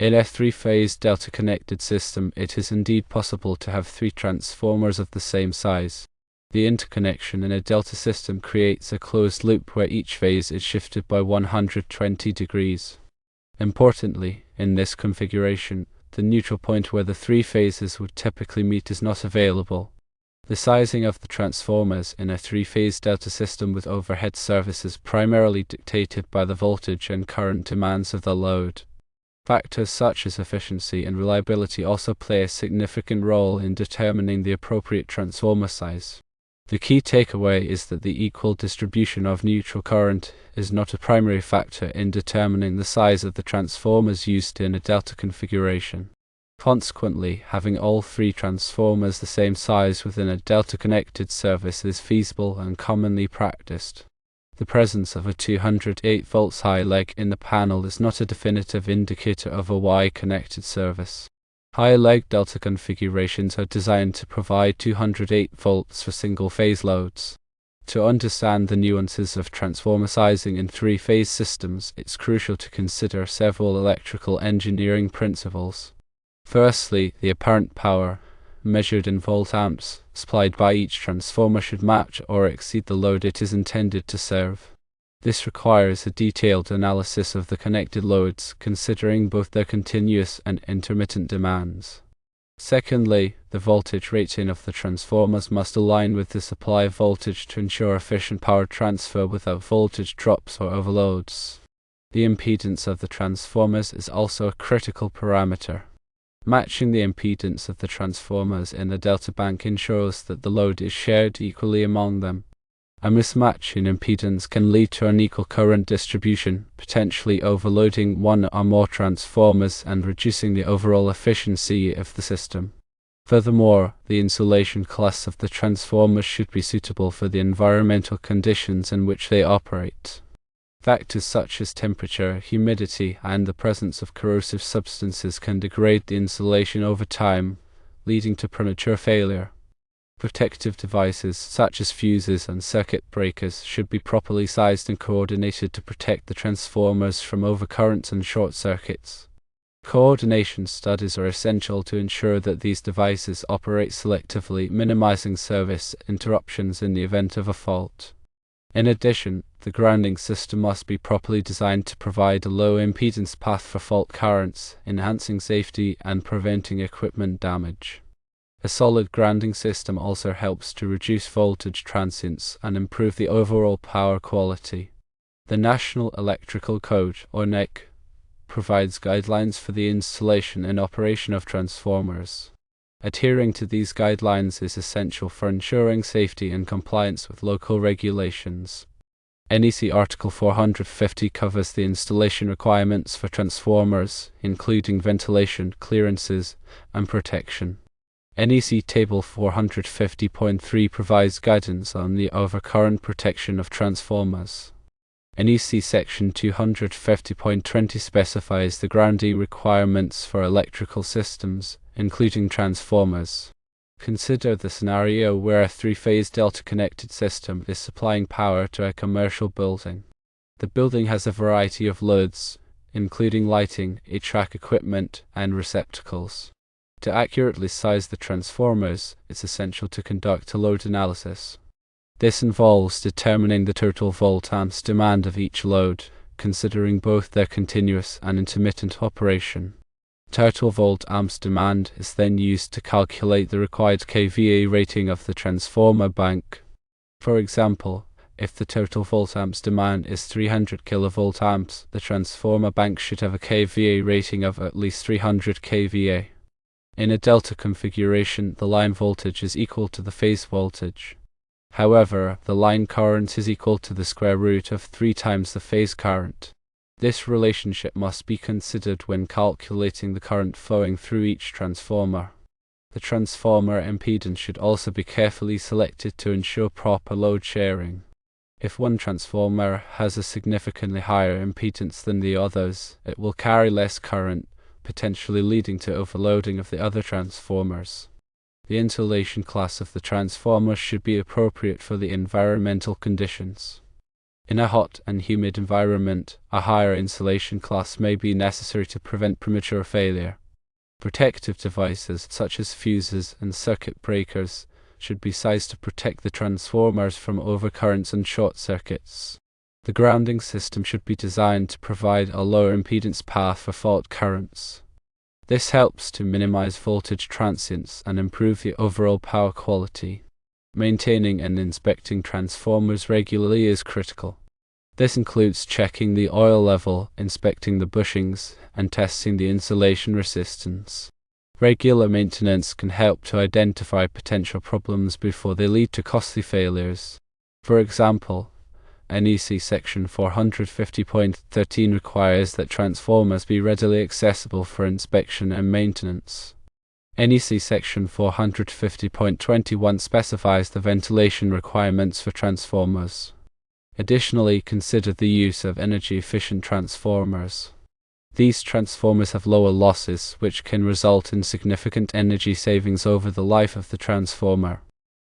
In a three-phase delta-connected system, it is indeed possible to have three transformers of the same size. The interconnection in a delta system creates a closed loop where each phase is shifted by 120 degrees. Importantly, in this configuration, the neutral point where the three phases would typically meet is not available. The sizing of the transformers in a three-phase delta system with overhead service is primarily dictated by the voltage and current demands of the load. Factors such as efficiency and reliability also play a significant role in determining the appropriate transformer size. The key takeaway is that the equal distribution of neutral current is not a primary factor in determining the size of the transformers used in a delta configuration. Consequently, having all three transformers the same size within a delta-connected service is feasible and commonly practiced. The presence of a 208 volts high leg in the panel is not a definitive indicator of a Y-connected service. High leg delta configurations are designed to provide 208 volts for single-phase loads. To understand the nuances of transformer sizing in three-phase systems, it's crucial to consider several electrical engineering principles. Firstly, the apparent power, measured in volt-amps, supplied by each transformer should match or exceed the load it is intended to serve. This requires a detailed analysis of the connected loads, considering both their continuous and intermittent demands. Secondly, the voltage rating of the transformers must align with the supply voltage to ensure efficient power transfer without voltage drops or overloads. The impedance of the transformers is also a critical parameter. Matching the impedance of the transformers in the delta bank ensures that the load is shared equally among them. A mismatch in impedance can lead to unequal current distribution, potentially overloading one or more transformers and reducing the overall efficiency of the system. Furthermore, the insulation class of the transformers should be suitable for the environmental conditions in which they operate. Factors such as temperature, humidity, and the presence of corrosive substances can degrade the insulation over time, leading to premature failure. Protective devices such as fuses and circuit breakers should be properly sized and coordinated to protect the transformers from overcurrents and short circuits. Coordination studies are essential to ensure that these devices operate selectively, minimizing service interruptions in the event of a fault. In addition, the grounding system must be properly designed to provide a low impedance path for fault currents, enhancing safety and preventing equipment damage. A solid grounding system also helps to reduce voltage transients and improve the overall power quality. The National Electrical Code, or NEC, provides guidelines for the installation and operation of transformers. Adhering to these guidelines is essential for ensuring safety and compliance with local regulations. NEC Article 450 covers the installation requirements for transformers, including ventilation, clearances, and protection. NEC Table 450.3 provides guidance on the overcurrent protection of transformers. NEC Section 250.20 specifies the grounding requirements for electrical systems, including transformers. Consider the scenario where a three-phase delta-connected system is supplying power to a commercial building. The building has a variety of loads, including lighting, HVAC equipment, and receptacles. To accurately size the transformers, it's essential to conduct a load analysis. This involves determining the total volt-amps demand of each load, considering both their continuous and intermittent operation. Total volt-amps demand is then used to calculate the required kVA rating of the transformer bank. For example, if the total volt-amps demand is 300 kV, the transformer bank should have a kVA rating of at least 300 kVA. In a delta configuration, the line voltage is equal to the phase voltage. However, the line current is equal to the square root of 3 times the phase current. This relationship must be considered when calculating the current flowing through each transformer. The transformer impedance should also be carefully selected to ensure proper load sharing. If one transformer has a significantly higher impedance than the others, it will carry less current, potentially leading to overloading of the other transformers. The insulation class of the transformer should be appropriate for the environmental conditions. In a hot and humid environment, a higher insulation class may be necessary to prevent premature failure. Protective devices such as fuses and circuit breakers should be sized to protect the transformers from overcurrents and short circuits. The grounding system should be designed to provide a lower impedance path for fault currents. This helps to minimize voltage transients and improve the overall power quality. Maintaining and inspecting transformers regularly is critical. This includes checking the oil level, inspecting the bushings, and testing the insulation resistance. Regular maintenance can help to identify potential problems before they lead to costly failures. For example, NEC Section 450.13 requires that transformers be readily accessible for inspection and maintenance. NEC Section 450.21 specifies the ventilation requirements for transformers. Additionally, consider the use of energy-efficient transformers. These transformers have lower losses, which can result in significant energy savings over the life of the transformer.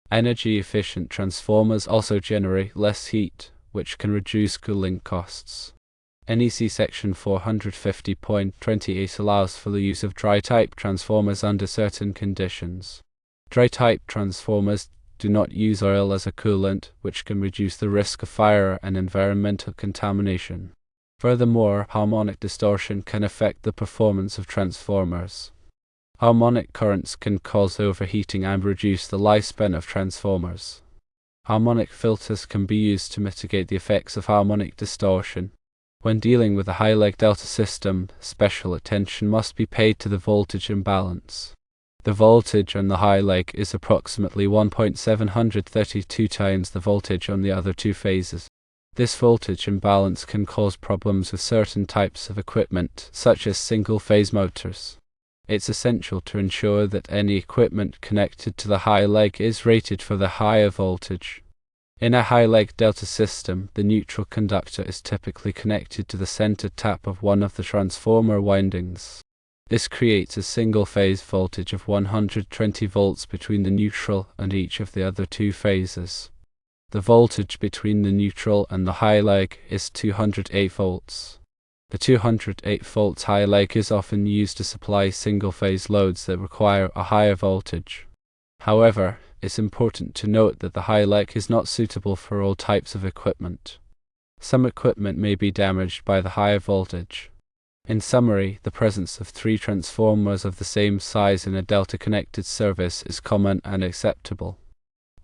Energy-efficient transformers also generate less heat, which can reduce cooling costs. NEC Section 450.28 allows for the use of dry-type transformers under certain conditions. Dry-type transformers do not use oil as a coolant, which can reduce the risk of fire and environmental contamination. Furthermore, harmonic distortion can affect the performance of transformers. Harmonic currents can cause overheating and reduce the lifespan of transformers. Harmonic filters can be used to mitigate the effects of harmonic distortion. When dealing with a high-leg delta system, special attention must be paid to the voltage imbalance. The voltage on the high leg is approximately 1.732 times the voltage on the other two phases. This voltage imbalance can cause problems with certain types of equipment, such as single-phase motors. It's essential to ensure that any equipment connected to the high leg is rated for the higher voltage. In a high-leg delta system, the neutral conductor is typically connected to the center tap of one of the transformer windings. This creates a single-phase voltage of 120 volts between the neutral and each of the other two phases. The voltage between the neutral and the high leg is 208 volts. The 208 volts high leg is often used to supply single-phase loads that require a higher voltage. However, it's important to note that the high leg is not suitable for all types of equipment. Some equipment may be damaged by the higher voltage. In summary, the presence of 3 transformers of the same size in a delta-connected service is common and acceptable.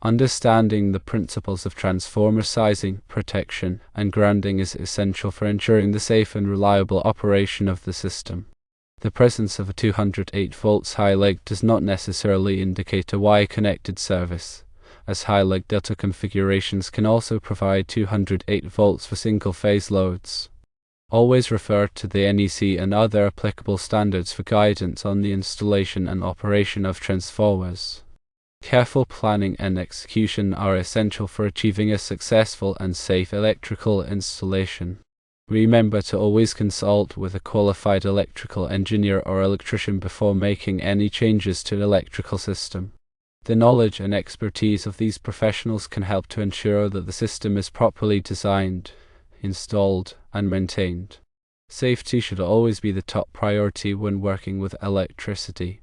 Understanding the principles of transformer sizing, protection, and grounding is essential for ensuring the safe and reliable operation of the system. The presence of a 208 volts high leg does not necessarily indicate a Y-connected service, as high leg delta configurations can also provide 208 volts for single-phase loads. Always refer to the NEC and other applicable standards for guidance on the installation and operation of transformers. Careful planning and execution are essential for achieving a successful and safe electrical installation. Remember to always consult with a qualified electrical engineer or electrician before making any changes to an electrical system. The knowledge and expertise of these professionals can help to ensure that the system is properly designed, installed, and maintained. Safety should always be the top priority when working with electricity.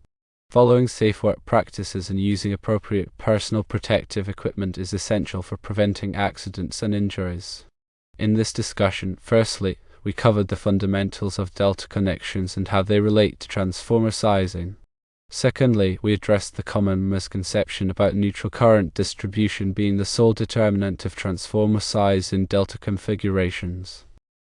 Following safe work practices and using appropriate personal protective equipment is essential for preventing accidents and injuries. In this discussion, firstly, we covered the fundamentals of delta connections and how they relate to transformer sizing. Secondly, we addressed the common misconception about neutral current distribution being the sole determinant of transformer size in delta configurations.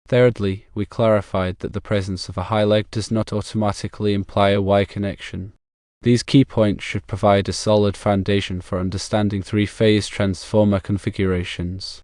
Thirdly, we clarified that the presence of a high leg does not automatically imply a Y connection. These key points should provide a solid foundation for understanding 3-phase transformer configurations.